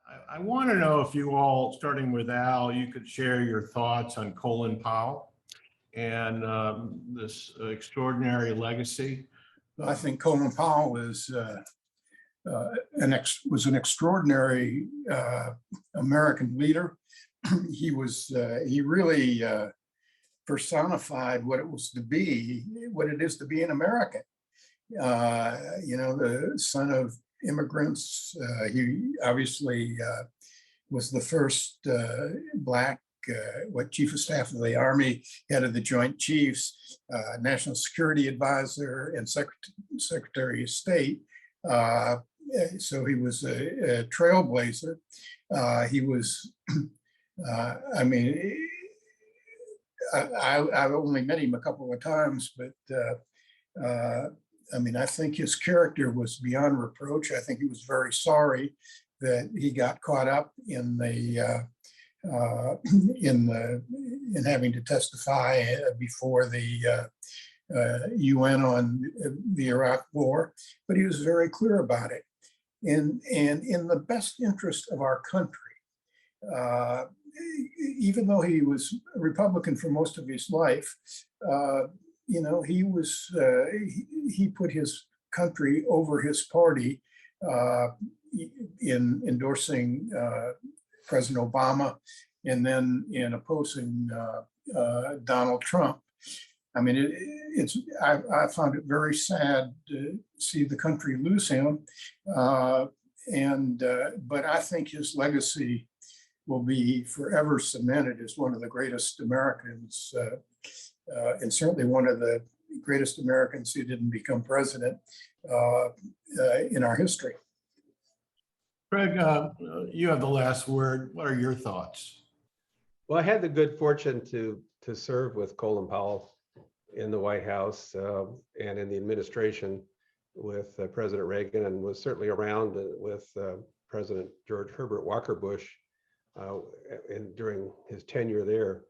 I want to know if you all, starting with Al, you could share your thoughts on Colin Powell and this extraordinary legacy. I think Colin Powell was an extraordinary American leader. He really personified what it is to be an American. The son of immigrants. He obviously was the first Black Chief of Staff of the Army, head of the Joint Chiefs, National Security Advisor, and Secretary of State. So he was a trailblazer. He was, I've only met him a couple of times, but I think his character was beyond reproach. I think he was very sorry that he got caught up in having to testify before the UN on the Iraq War, but he was very clear about it. And in the best interest of our country, even though he was a Republican for most of his life, he put his country over his party in endorsing President Obama and then in opposing Donald Trump. I found it very sad to see the country lose him, but I think his legacy will be forever cemented as one of the greatest Americans, and certainly one of the greatest Americans who didn't become president in our history. Craig, you have the last word. What are your thoughts? Well, I had the good fortune to serve with Colin Powell in the White House and in the administration with President Reagan, and was certainly around with President George Herbert Walker Bush during his tenure there.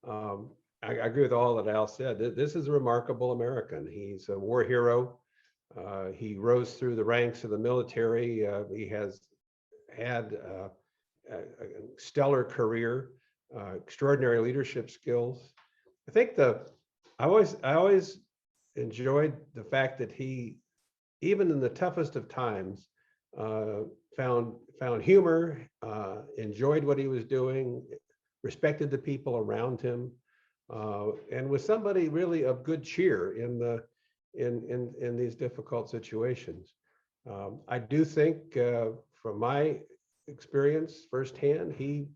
I agree with all that Al said. This is a remarkable American. He's a war hero. He rose through the ranks of the military. He has had a stellar career, extraordinary leadership skills. I think I always enjoyed the fact that he, even in the toughest of times, found humor, enjoyed what he was doing, respected the people around him, and was somebody really of good cheer in these difficult situations. I do think, from my experience firsthand, he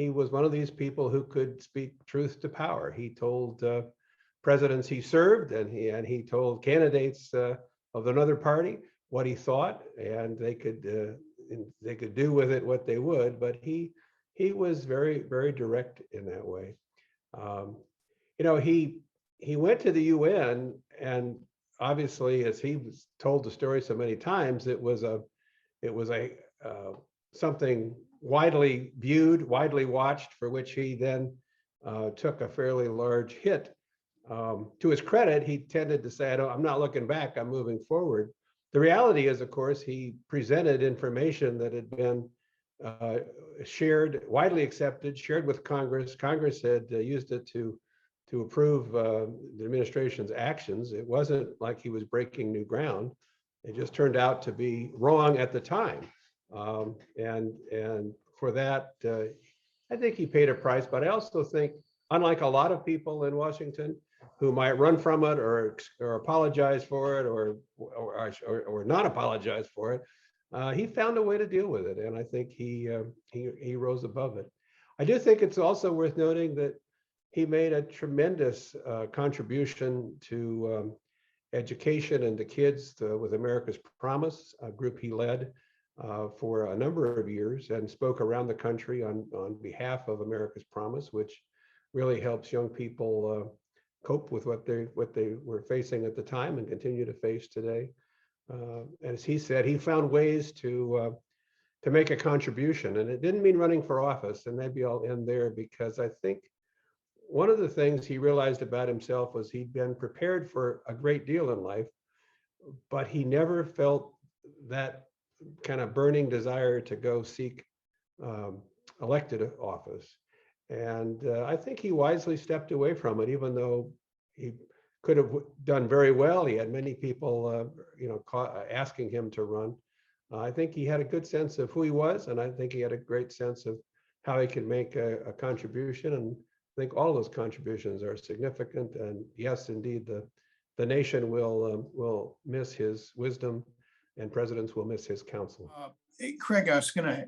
was one of these people who could speak truth to power. He told presidents he served, and he told candidates of another party what he thought, and they could do with it what they would. But he was very, very direct in that way. He went to the UN, and obviously, as he was told the story so many times, it was something widely viewed, widely watched, for which he then took a fairly large hit. To his credit, he tended to say, I'm not looking back, I'm moving forward. The reality is, of course, he presented information that had been shared, widely accepted, shared with Congress. Congress had used it to approve the administration's actions. It wasn't like he was breaking new ground. It just turned out to be wrong at the time. And for that, I think he paid a price. But I also think, unlike a lot of people in Washington who might run from it or apologize for it or not apologize for it, he found a way to deal with it, and I think he rose above it. I do think it's also worth noting that he made a tremendous contribution to education and to kids with America's Promise, a group he led for a number of years, and spoke around the country on behalf of America's Promise, which really helps young people cope with what they were facing at the time and continue to face today. As he said, he found ways to make a contribution, and it didn't mean running for office. And maybe I'll end there, because I think one of the things he realized about himself was he'd been prepared for a great deal in life, but he never felt that kind of burning desire to go seek elected office. And I think he wisely stepped away from it, even though he could have done very well. He had many people, asking him to run. I think he had a good sense of who he was, and I think he had a great sense of how he could make a contribution. And I think all those contributions are significant. And yes, indeed, the nation will miss his wisdom, and presidents will miss his counsel. Hey, Craig, I was gonna,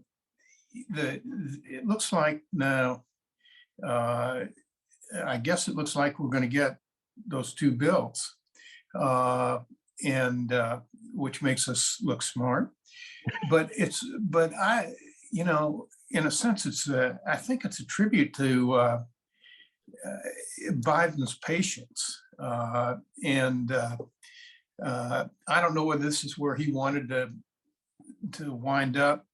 it looks like now, I guess it looks like we're gonna get those two bills. And which makes us look smart. But in a sense, I think it's a tribute to Biden's patience. And I don't know whether this is where he wanted to wind up,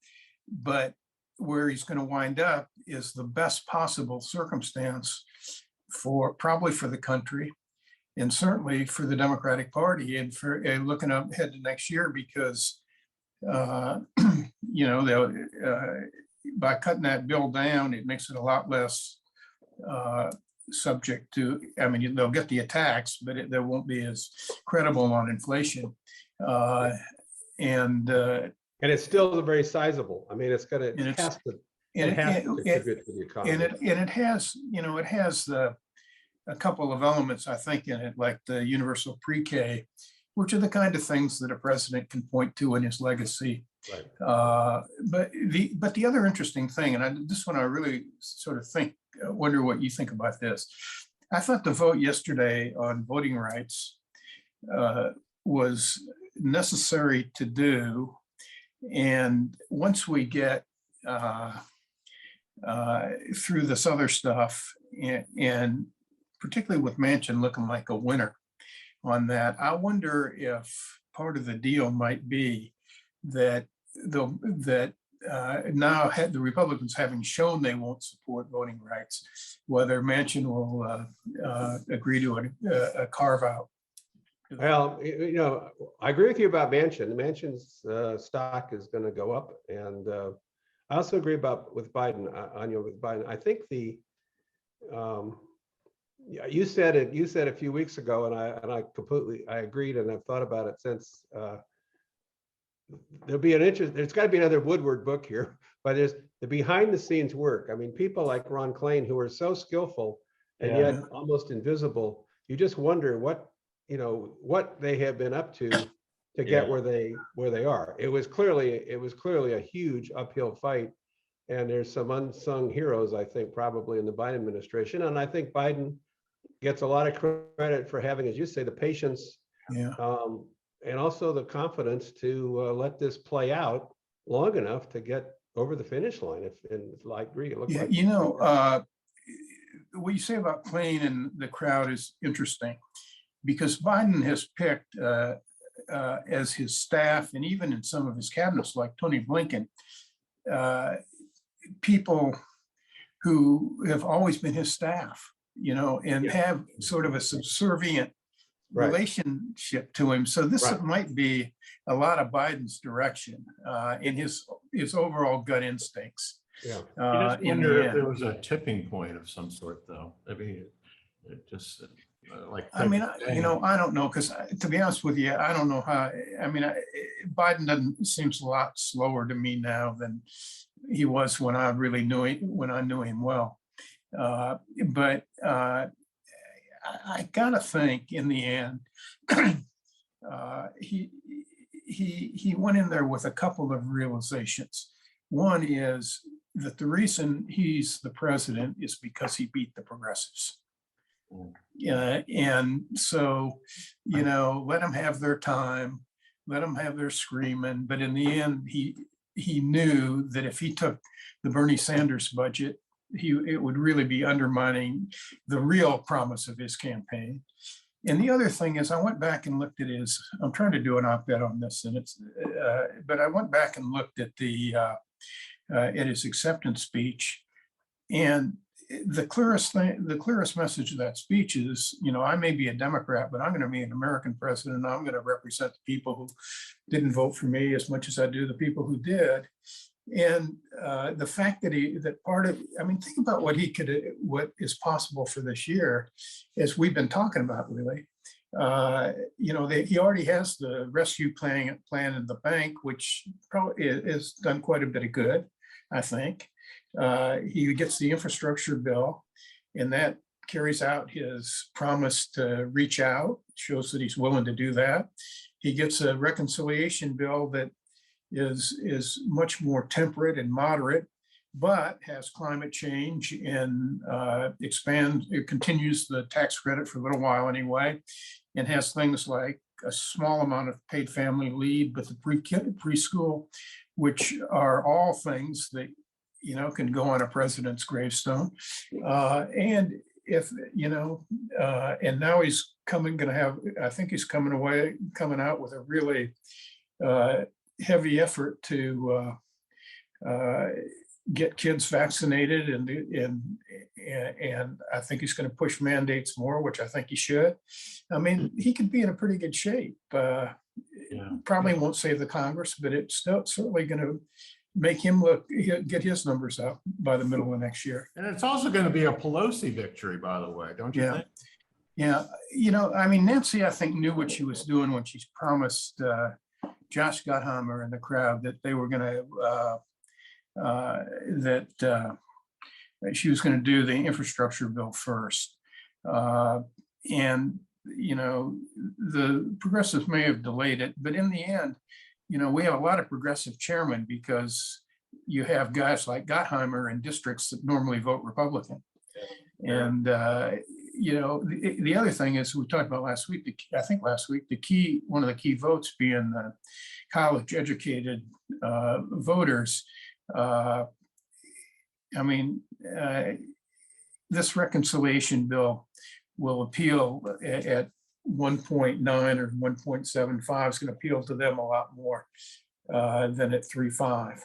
but where he's going to wind up is the best possible circumstance probably for the country, and certainly for the Democratic Party, and for looking up ahead to next year, because by cutting that bill down, it makes it a lot less subject to, I mean, they'll get the attacks, but they won't be as credible on inflation. And it's still very sizable. I mean, it has to contribute to the economy. And it has, it has a couple of elements, I think, in it, like the universal pre-K, which are the kind of things that a president can point to in his legacy. Right. But the other interesting thing, and this one I really sort of wonder what you think about this. I thought the vote yesterday on voting rights was necessary to do. And once we get through this other stuff, and particularly with Manchin looking like a winner on that, I wonder if part of the deal might be that now the Republicans, having shown they won't support voting rights, whether Manchin will agree to a carve out. Well, I agree with you about Manchin. Manchin's stock is going to go up, and I also agree with Biden. With Biden, I think you said it. You said a few weeks ago, and I agreed, and I've thought about it since. There'll be there's got to be another Woodward book here, but there's the behind the scenes work. I mean, people like Ron Klain, who are so skillful and yet almost invisible. You just wonder what they have been up to get where they are. It was clearly a huge uphill fight, and there's some unsung heroes, I think, probably in the Biden administration. And I think Biden gets a lot of credit for having, as you say, the patience. And also the confidence to let this play out long enough to get over the finish line. I agree. What you say about Klain and the crowd is interesting, because Biden has picked as his staff, and even in some of his cabinets, like Tony Blinken, people who have always been his staff, and have sort of a subservient relationship to him. So this might be a lot of Biden's direction in his overall gut instincts. I wonder if there was a tipping point of some sort, though. I mean, it just I don't know, because to be honest with you, I don't know how. I mean, Biden seems a lot slower to me now than he was when I really knew him well. But I gotta think in the end, he went in there with a couple of realizations. One is that the reason he's the president is because he beat the progressives. And so, let them have their time, let them have their screaming. But in the end, he knew that if he took the Bernie Sanders budget, it would really be undermining the real promise of his campaign. And the other thing is, I went back and looked at I'm trying to do an op-ed on this, and but I went back and looked at his acceptance speech, and the clearest thing, the clearest message of that speech is, I may be a Democrat, but I'm going to be an American president. I'm going to represent the people who didn't vote for me as much as I do the people who did. And the fact that think about what is possible for this year, as we've been talking about, really. He already has the rescue plan in the bank, which probably has done quite a bit of good, I think. He gets the infrastructure bill, and that carries out his promise to reach out, shows that he's willing to do that. He gets a reconciliation bill that is much more temperate and moderate, but has climate change and it continues the tax credit for a little while anyway, and has things like a small amount of paid family leave, but the preschool, which are all things that can go on a president's gravestone. And now he's I think he's coming out with a really heavy effort to get kids vaccinated, and I think he's going to push mandates more, which I think he should. I mean, he could be in a pretty good shape. Probably won't save the Congress, but it's certainly going to make him get his numbers up by the middle of next year. And it's also going to be a Pelosi victory, by the way, don't you think? Yeah. Nancy, I think, knew what she was doing when she promised Josh Gottheimer and the crowd that they were going to that she was going to do the infrastructure bill first. And the progressives may have delayed it, but in the end, we have a lot of progressive chairmen because you have guys like Gottheimer in districts that normally vote Republican. And the other thing is, we talked about last week, one of the key votes being the college educated voters. This reconciliation bill will appeal at 1.9 or 1.75 is going to appeal to them a lot more than at 3.5.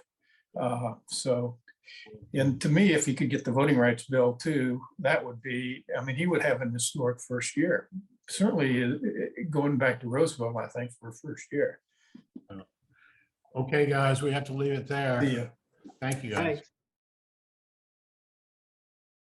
And to me, if he could get the voting rights bill too, that would be, he would have an historic first year. Certainly going back to Roosevelt, I think, for first year. Okay, guys, we have to leave it there. Yeah. Thank you, guys. Thanks.